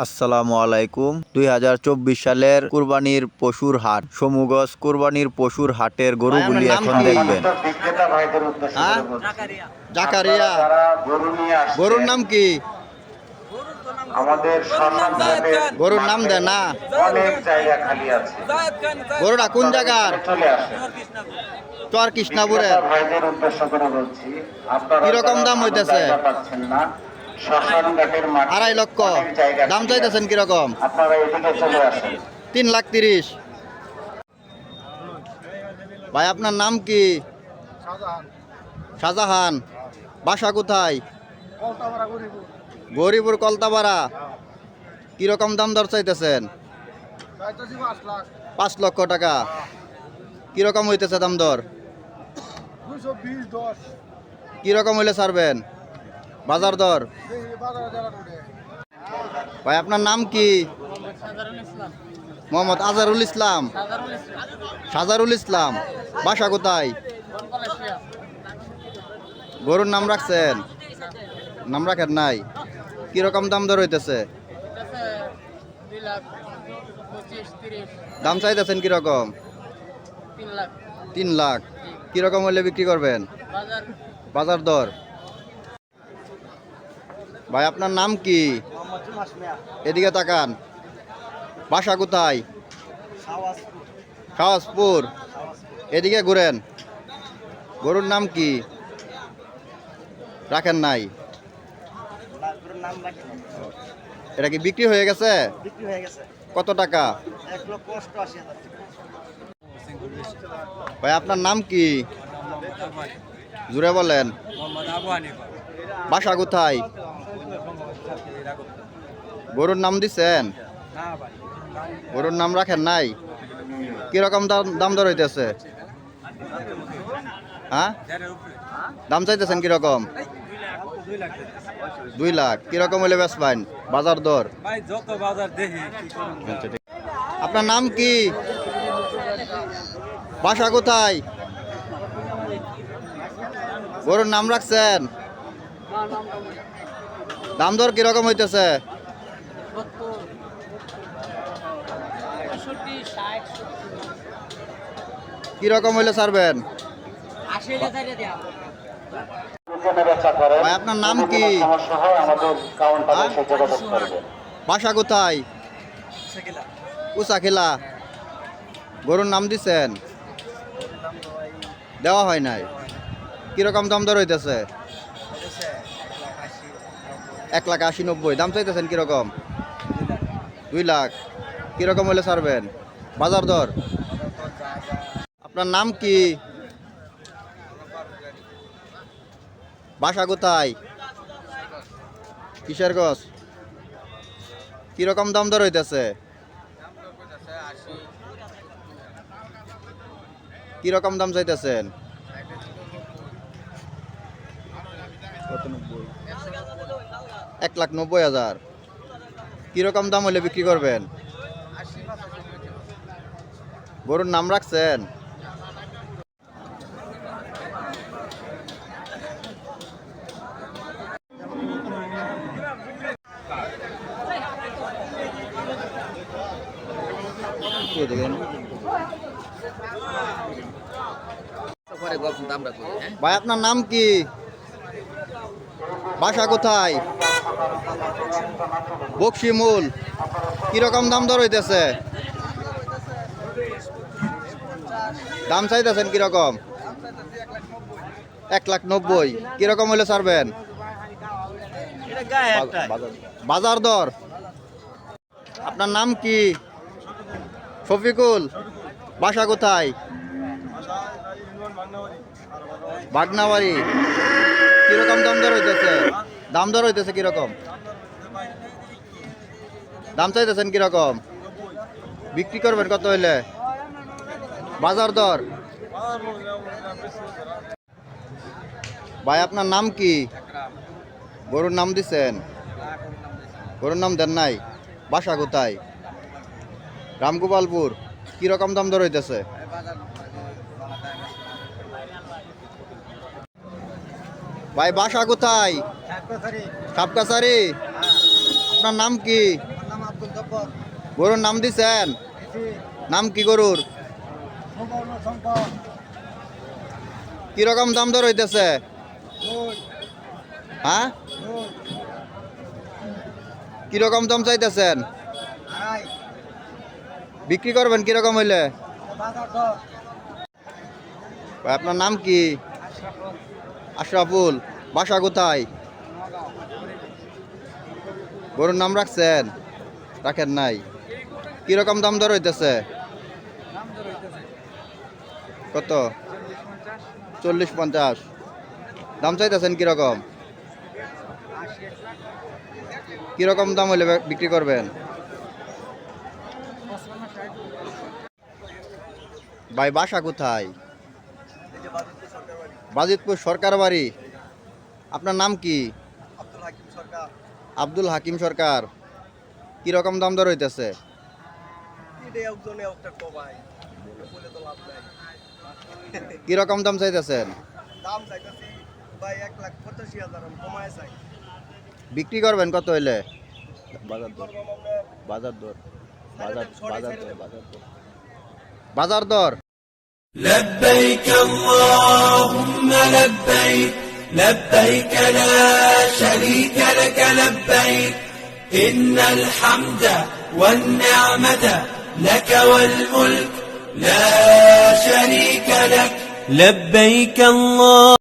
আসসালামু আলাইকুম। 2024 সালের কুরবানির পশুর হাট, সমুগজ কুরবানির পশুর হাটের গরুগুলি এখন দেখবেন। বিক্রেতা ভাইদের উদ্দেশ্য হ্যাঁ? করে বলছি। জাকারিয়া যারা গরু নিয়ে আসছেন, গরুর নাম কি? আমাদের শ্মশান ঘাটে গরুর নাম দেন না। অনেক জায়গা খালি আছে, গরুটা কোন জায়গার? চলে আসেন। চর কৃষ্ণাপুরের। বিক্রেতা ভাইদের উদ্দেশ্য করে বলছি, আপনারা কিরকম যারা দাম ভালো হইতেছে? জায়গা পাচ্ছেন না, শ্মশান ঘাটের মাঠে 2.5 লক্ষ অনেক জায়গা দাম খালি চাইতেছেন আছে। কিরকম? আপনারা এদিকে চলে আসেন। 3,30,000। ভাই আপনার নাম কি? শাহজাহান। বাসা কোথায়? গরিপুর কলতাপাড়া। কিরকম দাম দর চাইতেছেন? 5 লক্ষ টাকা। কিরকম হইতেছে দাম দর? কিরকম হইলে ছাড়বেন? বাজার দর? ভাই আপনার নাম কি? মোহাম্মদ আজহারুল ইসলাম। সাজারুল ইসলাম। বাসা কোথায়? গরুর নাম রাখছেন? নাম রাখেন নাই? কিরকম দাম দর হইতেছে? দাম চাইতেছেন কিরকম? 3 লাখ। কিরকম হইলে বিক্রি করবেন? বাজার দর? ভাই আপনার নাম কি? এদিকে তাকান। বাসা কোথায়? শাহবাজপুর। এদিকে ঘুরেন। গরুর নাম কি? রাখেন নাই? এটা কি বিক্রি হয়ে গেছে? কত টাকা? ভাই আপনার নাম কি? জুড়ে বলেন। বাসা কোথায়? গরুর নাম দিছেন? গরুর নাম রাখেন নাই? কিরকম দাম দর হইতেছে? হ্যাঁ, দাম চাইতেছেন কিরকম? 2 লাখ। কিরকম হইলে বেচবেন? বাজার দর? আচ্ছা, ঠিক। আপনার নাম কি? বাসা কোথায়? গরুর নাম রাখছেন? দাম দর কিরকম হইতেছে? কিরকম হইলে ছাড়বেন? ভাই আপনার নাম কি? সমস্যা হয় আমাদের কাউন্টারে এসে যোগাযোগ করবেন। বাসা কোথায়? উচাখিলা। গরুর নাম দিছেন? দেওয়া হয় নাই। কিরকম দাম দর হইতেছে? 1,80,90,000। দাম চাইতেছেন কিরকম? 2 লাখ। কিরকম হলে ছাড়বেন? বাজার দর? আপনার নাম কি? বাসা কোথায়? কিশোরগঞ্জ। কিরকম দাম দর হইতেছে? কিরকম দাম চাইতেছেন? 1,90,000। কিরকম দাম হলে বিক্রি করবেন? গরুর নাম রাখছেন? ভাই আপনার নাম কি? বাসা কোথায়? বকশিমূল। কিরকম দাম দর হইতেছে? দাম চাইতেছেন কিরকম? 1,90,000। কিরকম হলে ছাড়বেন? বাজার দর? আপনার নাম কি? শফিকুল। বাসা কোথায়? বাগনাবাড়ি। কিরকম দাম দর হইতেছে? দাম দর হইতেছে কিরকম? দাম চাইতেছেন কিরকম? বিক্রি করবেন কত হইলে? বাজার দর? ভাই আপনার নাম কি? গরুর নাম দিছেন? গরুর নাম দেন নাই? বাসা কোথায়? রামগোপালপুর। কিরকম দাম দর হইতেছে? ভাই বাসা কোথায়? সাপকাছারি। আপনার নাম কি? গরুর নাম দিছেন? নাম কি গরুর? কিরকম দাম দর হইতেছে? হ্যাঁ, কিরকম দাম চাইতেছেন? বিক্রি করবেন কিরকম হইলে? ভাই, আপনার নাম কি? আশরাফুল। বাসা কোথায়? গরুর নাম রাখছেন? রাখেন নাই? কিরকম দাম দর হইতেছে? কত? 40-50 দাম চাইতেছেন? কিরকম কিরকম দাম হইলে বিক্রি করবেন? ভাই, বাসা কোথায়? বাজিতপুর সরকার বাড়ি। আপনার নাম কি? আব্দুল হাকিম সরকার। কিরকম দাম দর হইতেছে? কিরকম দাম চাইতেছেন? বিক্রি করবেন কত হইলে? বাজার দর বাজার দর বাজার বাজার দর বাজার দর বাজার দর। لبيك اللهم لبيك لبيك لا شريك لك لبيك إن الحمد والنعمة لك والملك لا شريك لك لبيك الله